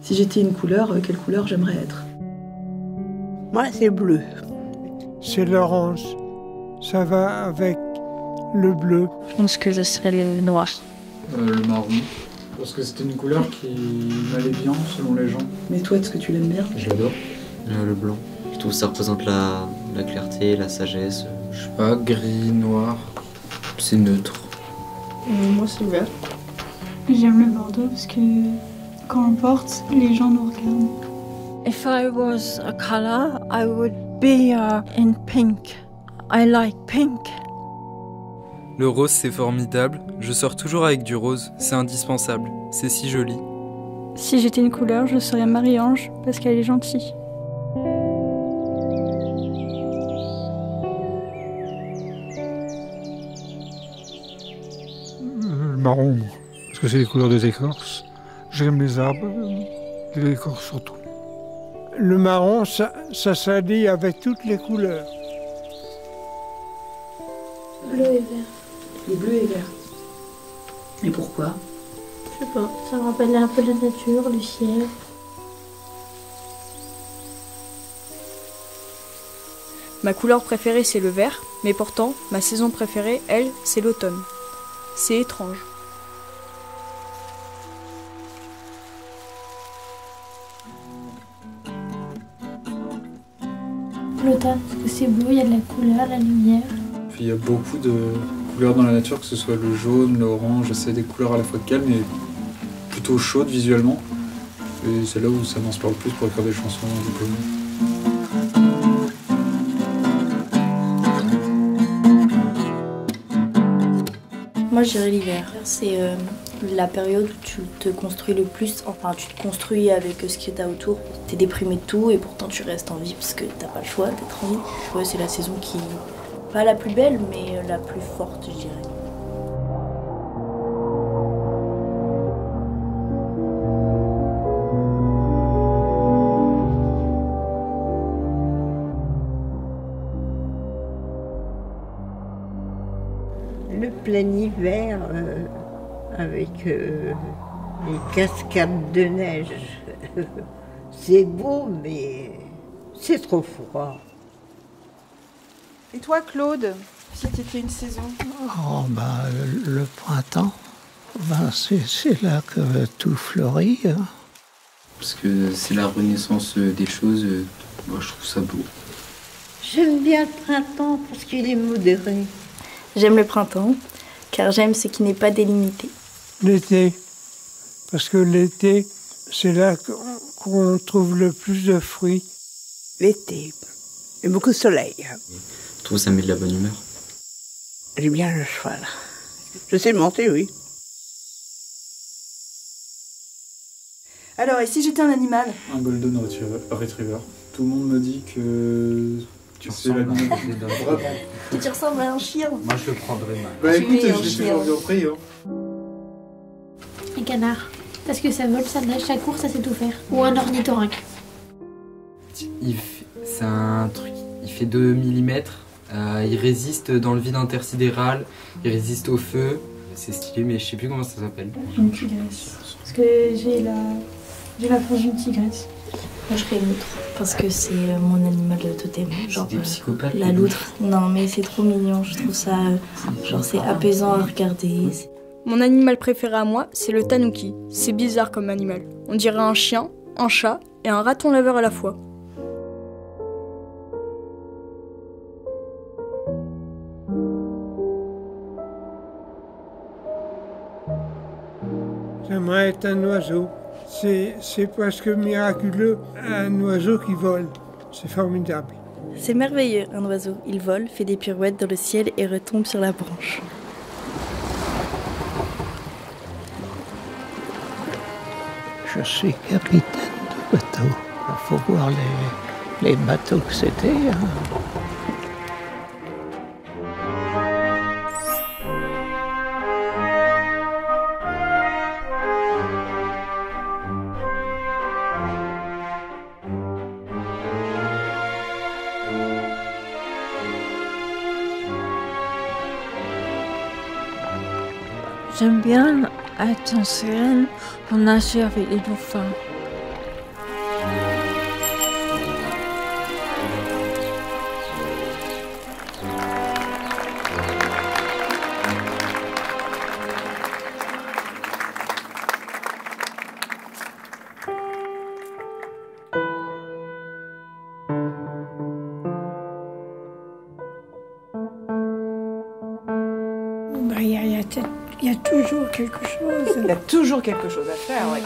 Si j'étais une couleur, quelle couleur j'aimerais être? Moi, c'est bleu. C'est l'orange. Ça va avec le bleu. Je pense que ce serait le noir. Le marron. Parce que c'était une couleur qui m'allait bien selon les gens. Mais toi, est-ce que tu l'aimes bien? Je l'adore. Le blanc. Je trouve que ça représente la clarté, la sagesse. Je sais pas, gris, noir. C'est neutre. Moi, c'est vert. J'aime le bordeaux parce que quand on porte, les gens nous regardent. If I was a color, I would be in pink. I like pink. Le rose, c'est formidable. Je sors toujours avec du rose. C'est indispensable. C'est si joli. Si j'étais une couleur, je serais Marie-Ange parce qu'elle est gentille. Le marron, parce que c'est les couleurs des écorces. J'aime les arbres, les écorces surtout. Le marron, ça s'allie avec toutes les couleurs. Bleu et vert. Le bleu et vert. Et pourquoi? Je sais pas, ça me rappelle un peu la nature, le ciel. Ma couleur préférée c'est le vert, mais pourtant, ma saison préférée, elle, c'est l'automne. C'est étrange. L'automne, parce que c'est beau, il y a de la couleur, la lumière. Puis il y a beaucoup de couleurs dans la nature, que ce soit le jaune, l'orange, c'est des couleurs à la fois calmes et plutôt chaudes visuellement. Et c'est là où ça m'inspire le plus pour écrire des chansons du poème. Moi, je dirais l'hiver. C'est la période où tu te construis le plus, enfin tu te construis avec ce qu'il y a autour. T'es déprimé de tout et pourtant tu restes en vie parce que t'as pas le choix d'être en vie. Ouais, c'est la saison qui, pas la plus belle, mais la plus forte, je dirais. Le plein hiver avec les cascades de neige. C'est beau, mais c'est trop froid. Et toi, Claude, si t'étais une saison? Oh, le printemps, c'est là que tout fleurit. Hein. Parce que c'est la renaissance des choses. Moi, je trouve ça beau. J'aime bien le printemps parce qu'il est modéré. J'aime le printemps, car j'aime ce qui n'est pas délimité. L'été, parce que l'été, c'est là qu'on trouve le plus de fruits. L'été, et beaucoup de soleil. Je trouve que ça met de la bonne humeur. J'aime bien le cheval. Je sais monter, oui. Alors, et si j'étais un animal? Un golden retriever. Tout le monde me dit que tu sais l'animal vraiment. Tu ressembles à un chien. Moi, je le prendrais mal. Bah écoute, es un je l'ai chien. toujours bien pris. Un canard. Parce que ça vole, ça nage, ça court, ça sait tout faire. Ou un ornithorynque. C'est un truc, il fait 2 mm, il résiste dans le vide intersidéral, il résiste au feu, c'est stylé mais je sais plus comment ça s'appelle. Une tigresse. Parce que j'ai la force d'une tigresse. Moi, je serais une loutre, parce que c'est mon animal de totem. Genre, des psychopathes. la loutre. Non, mais c'est trop mignon, je trouve ça... genre, c'est apaisant à regarder. Mon animal préféré à moi, c'est le tanuki. C'est bizarre comme animal. On dirait un chien, un chat et un raton laveur à la fois. J'aimerais être un oiseau. C'est presque miraculeux, un oiseau qui vole. C'est formidable. C'est merveilleux, un oiseau. Il vole, fait des pirouettes dans le ciel et retombe sur la branche. Je suis capitaine de bateau. Il faut voir les bateaux que c'était. Hein. J'aime bien être en sirène pour nager avec les dauphins. Il y a toujours quelque chose. Il y a toujours quelque chose à faire, oui.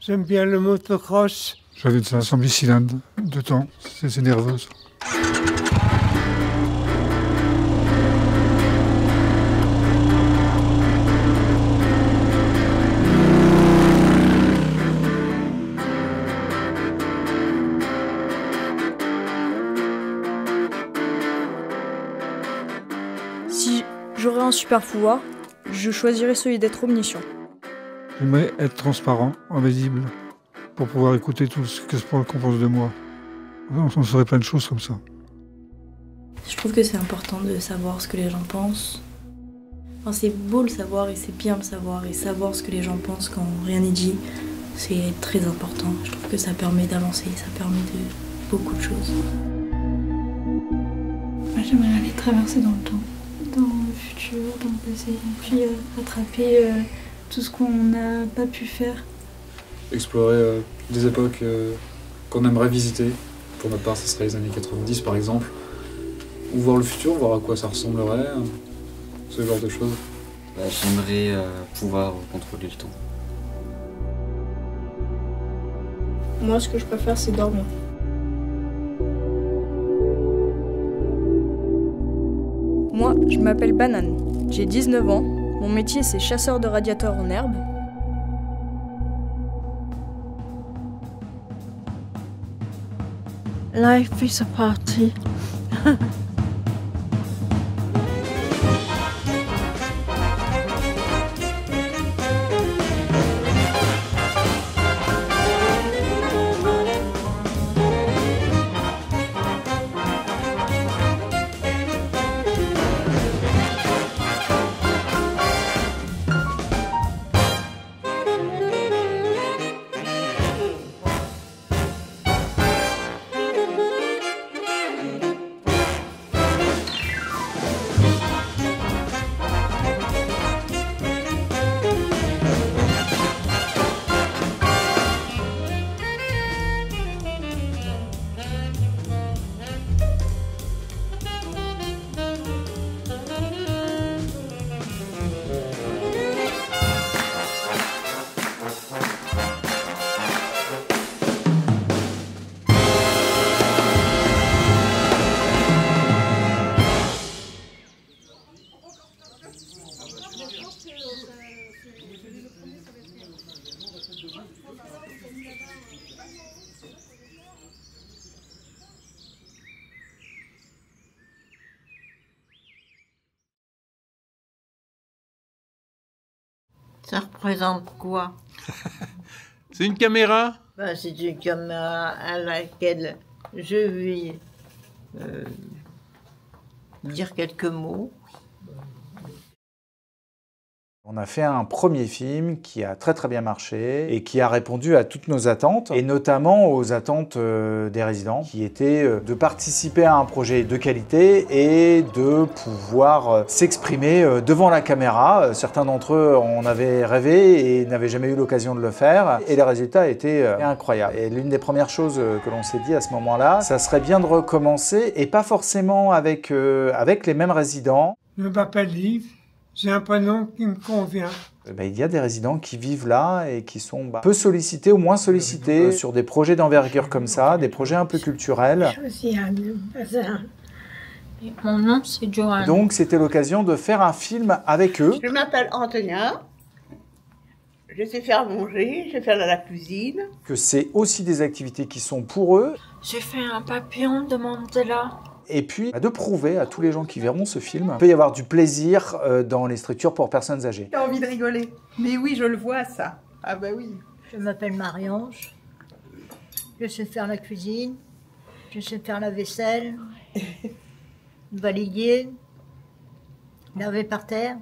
J'aime bien le motocross. J'avais de 500 bicylindres de temps, c'est nerveux ça. Si j'aurais un super pouvoir, je choisirais celui d'être omniscient. J'aimerais être transparent, invisible, pour pouvoir écouter tout ce qu'on pense de moi. On saurait plein de choses comme ça. Je trouve que c'est important de savoir ce que les gens pensent. Enfin, c'est beau le savoir et c'est bien le savoir. Et savoir ce que les gens pensent quand rien n'est dit, c'est très important. Je trouve que ça permet d'avancer, ça permet de beaucoup de choses. Moi, j'aimerais aller traverser dans le temps, dans le futur, dans le passé, et puis rattraper tout ce qu'on n'a pas pu faire. Explorer des époques qu'on aimerait visiter. Pour notre part, ce serait les années 90 par exemple. Ou voir le futur, voir à quoi ça ressemblerait, ce genre de choses. J'aimerais pouvoir contrôler le temps. Moi, ce que je préfère, c'est dormir. Moi, je m'appelle Banane. J'ai 19 ans. Mon métier, c'est chasseur de radiateurs en herbe. Life is a party. Ça représente quoi? C'est une caméra? C'est une caméra à laquelle je vais dire quelques mots On a fait un premier film qui a très bien marché et qui a répondu à toutes nos attentes, et notamment aux attentes des résidents, qui étaient de participer à un projet de qualité et de pouvoir s'exprimer devant la caméra. Certains d'entre eux en avaient rêvé et n'avaient jamais eu l'occasion de le faire, et les résultats étaient incroyables. Et l'une des premières choses que l'on s'est dit à ce moment-là, ça serait bien de recommencer, et pas forcément avec les mêmes résidents. Je m'appelle Yves, j'ai un prénom qui me convient. Il y a des résidents qui vivent là et qui sont peu sollicités ou moins sollicités sur des projets d'envergure comme ça, des projets un peu culturels. Mon nom, c'est Joanne. Donc c'était l'occasion de faire un film avec eux. Je m'appelle Antonia. Je sais faire manger, je sais faire la cuisine. Que c'est aussi des activités qui sont pour eux. J'ai fait un papillon de Mandela. Et puis de prouver à tous les gens qui verront ce film qu'il peut y avoir du plaisir dans les structures pour personnes âgées. J'ai envie de rigoler. Mais oui, je le vois ça. Ah bah oui. Je m'appelle Marie-Ange. Je sais faire la cuisine. Je sais faire la vaisselle. Balayer. Laver par terre.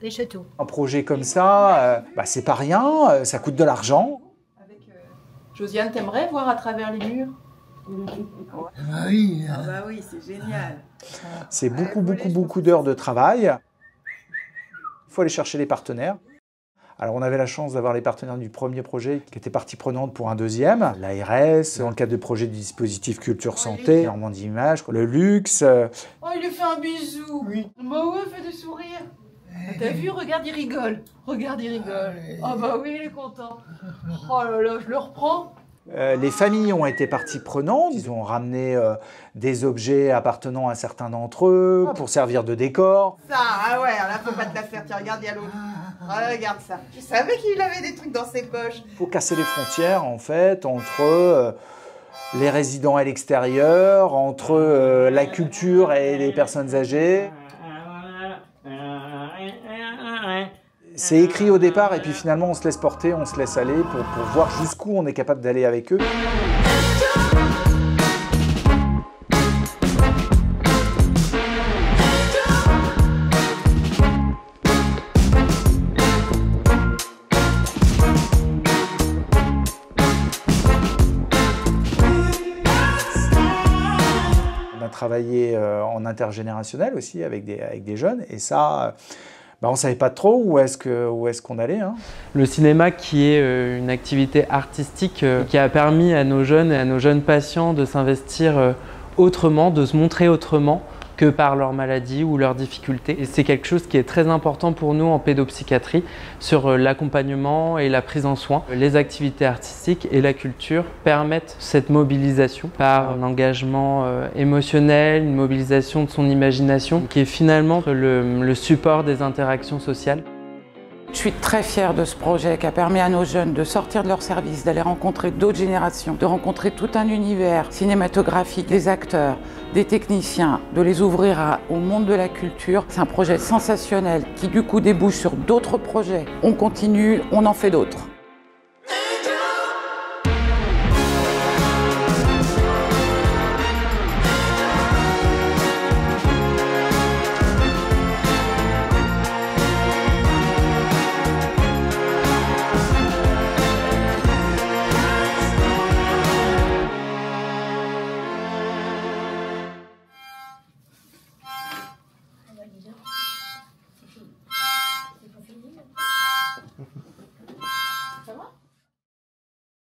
Et c'est tout. Un projet comme ça, c'est pas rien, ça coûte de l'argent. Josiane, t'aimerais voir à travers les murs? Oui. Ah bah oui, c'est génial. C'est beaucoup d'heures de travail. Il faut aller chercher les partenaires. Alors on avait la chance d'avoir les partenaires du premier projet qui étaient partie prenante pour un deuxième. L'ARS, dans le cadre de projets du dispositif Culture Santé, Normandie Images, le luxe. Oh, il lui fait un bisou. Oui. Bah ouais, fais des sourires. T'as vu, regarde, il rigole. Regarde, il rigole. Oh bah oui, il est content. Oh là là, je le reprends. Les familles ont été partie prenante. Ils ont ramené des objets appartenant à certains d'entre eux pour servir de décor. Ça, ah ouais, là, faut pas te la faire. Tiens, regarde, il y a l'autre. Ah, regarde ça. Je savais qu'il avait des trucs dans ses poches. Il faut casser les frontières, en fait, entre les résidents et l'extérieur, entre la culture et les personnes âgées. C'est écrit au départ et puis finalement on se laisse porter, on se laisse aller pour voir jusqu'où on est capable d'aller avec eux. On a travaillé en intergénérationnel aussi avec des jeunes, et ça... on ne savait pas trop où est-ce qu'on allait. Hein. Le cinéma qui est une activité artistique qui a permis à nos jeunes et à nos jeunes patients de s'investir autrement, de se montrer autrement que par leur maladie ou leurs difficultés. Et c'est quelque chose qui est très important pour nous en pédopsychiatrie sur l'accompagnement et la prise en soin. Les activités artistiques et la culture permettent cette mobilisation par un engagement émotionnel, une mobilisation de son imagination qui est finalement le support des interactions sociales. Je suis très fière de ce projet qui a permis à nos jeunes de sortir de leur service, d'aller rencontrer d'autres générations, de rencontrer tout un univers cinématographique, des acteurs, des techniciens, de les ouvrir au monde de la culture. C'est un projet sensationnel qui du coup débouche sur d'autres projets. On continue, on en fait d'autres.